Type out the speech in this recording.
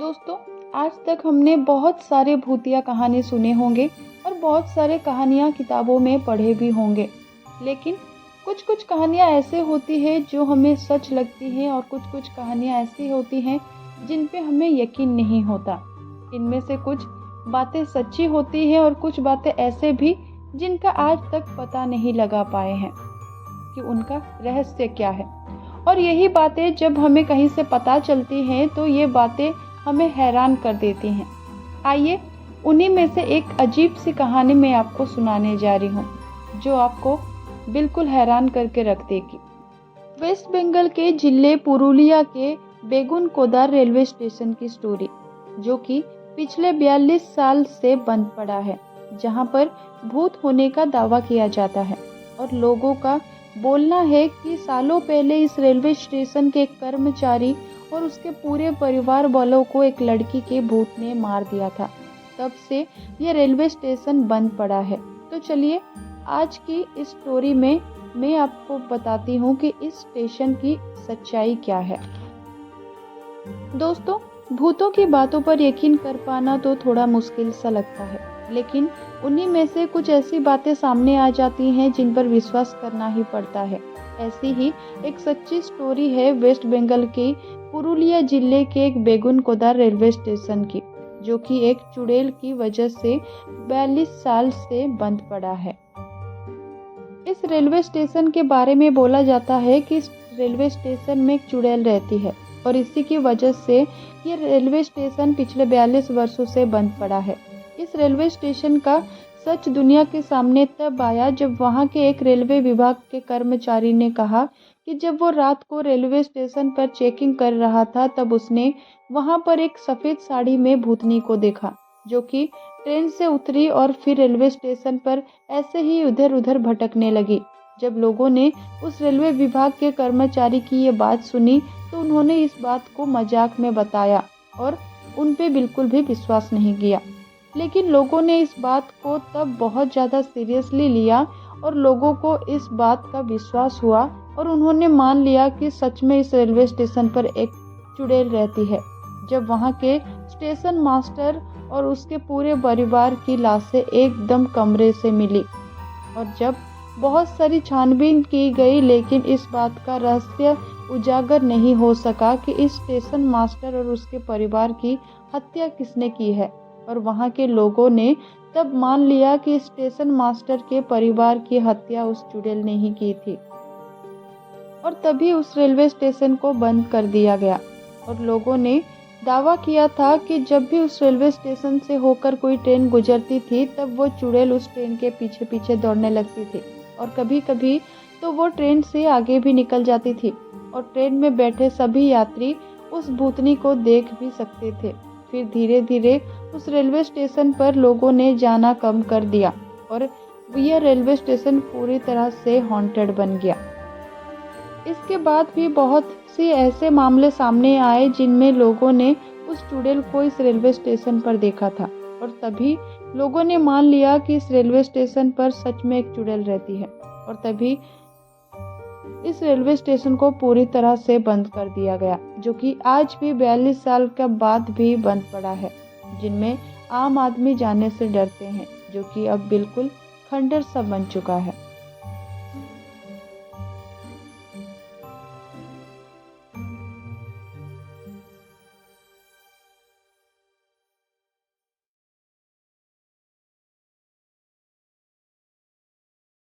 दोस्तों, आज तक हमने बहुत सारे भूतिया कहानी सुने होंगे और बहुत सारे कहानियाँ किताबों में पढ़े भी होंगे। लेकिन कुछ कहानियाँ ऐसे होती हैं जो हमें सच लगती हैं और कुछ कहानियाँ ऐसी होती हैं जिन पे हमें यकीन नहीं होता। इनमें से कुछ बातें सच्ची होती हैं और कुछ बातें ऐसे भी जिनका आज तक पता नहीं लगा पाए हैं कि उनका रहस्य क्या है। और यही बातें जब हमें कहीं से पता चलती हैं तो ये बातें हमें हैरान कर देती हैं। आइए उन्हीं में से एक अजीब सी कहानी मैं आपको सुनाने जा रही हूँ जो आपको बिल्कुल हैरान करके रख देगी। वेस्ट बंगाल के जिले पुरुलिया के बेगुनकोदार रेलवे स्टेशन की स्टोरी, जो कि पिछले 42 साल से बंद पड़ा है, जहाँ पर भूत होने का दावा किया जाता है और लोगों का बोलना है कि सालों पहले इस रेलवे स्टेशन के एक कर्मचारी और उसके पूरे परिवार वालों को एक लड़की के भूत ने मार दिया था। तब से ये रेलवे स्टेशन बंद पड़ा है। तो चलिए आज की इस स्टोरी में मैं आपको बताती हूँ कि इस स्टेशन की सच्चाई क्या है। दोस्तों, भूतों की बातों पर यकीन कर पाना तो थोड़ा मुश्किल सा लगता है, लेकिन उन्हीं में से कुछ ऐसी बातें सामने आ जाती हैं जिन पर विश्वास करना ही पड़ता है। ऐसी ही एक सच्ची स्टोरी है वेस्ट बंगाल के पुरुलिया जिले के एक बेगुनकोदार रेलवे स्टेशन की, जो कि एक चुड़ैल की वजह से 42 साल से बंद पड़ा है। इस रेलवे स्टेशन के बारे में बोला जाता है कि इस रेलवे स्टेशन में एक चुड़ैल रहती है और इसी की वजह से ये रेलवे स्टेशन पिछले 42 वर्षों से बंद पड़ा है। इस रेलवे स्टेशन का सच दुनिया के सामने तब आया जब वहां के एक रेलवे विभाग के कर्मचारी ने कहा कि जब वो रात को रेलवे स्टेशन पर चेकिंग कर रहा था तब उसने वहां पर एक सफेद साड़ी में भूतनी को देखा, जो कि ट्रेन से उतरी और फिर रेलवे स्टेशन पर ऐसे ही इधर उधर भटकने लगी। जब लोगों ने उस रेलवे विभाग के कर्मचारी की ये बात सुनी तो उन्होंने इस बात को मजाक में बताया और उन पे बिल्कुल भी विश्वास नहीं किया। लेकिन लोगों ने इस बात को तब बहुत ज़्यादा सीरियसली लिया और लोगों को इस बात का विश्वास हुआ और उन्होंने मान लिया कि सच में इस रेलवे स्टेशन पर एक चुड़ैल रहती है। जब वहाँ के स्टेशन मास्टर और उसके पूरे परिवार की लाशें एकदम कमरे से मिली और जब बहुत सारी छानबीन की गई, लेकिन इस बात का रहस्य उजागर नहीं हो सका कि इस स्टेशन मास्टर और उसके परिवार की हत्या किसने की है। और वहाँ के लोगों ने तब मान लिया कि स्टेशन मास्टर के परिवार की हत्या उस चुड़ैल ने ही की थी और तभी उस रेलवे स्टेशन को बंद कर दिया गया। और लोगों ने दावा किया था कि जब भी उस रेलवे स्टेशन से होकर कोई ट्रेन गुजरती थी तब वो चुड़ैल उस ट्रेन के पीछे पीछे दौड़ने लगती थी और कभी कभी तो वो ट्रेन से आगे भी निकल जाती थी और ट्रेन में बैठे सभी यात्री उस भूतनी को देख भी सकते थे। फिर धीरे धीरे उस रेलवे स्टेशन पर लोगों ने जाना कम कर दिया और यह रेलवे स्टेशन पूरी तरह से हॉन्टेड बन गया। इसके बाद भी बहुत से ऐसे मामले सामने आए जिनमें लोगों ने उस चुड़ैल को इस रेलवे स्टेशन पर देखा था और तभी लोगों ने मान लिया कि इस रेलवे स्टेशन पर सच में एक चुड़ैल रहती है और तभी इस रेलवे स्टेशन को पूरी तरह से बंद कर दिया गया, जो कि आज भी 42 साल के बाद भी बंद पड़ा है, जिनमें आम आदमी जाने से डरते हैं, जो कि अब बिल्कुल खंडर सा बन चुका है।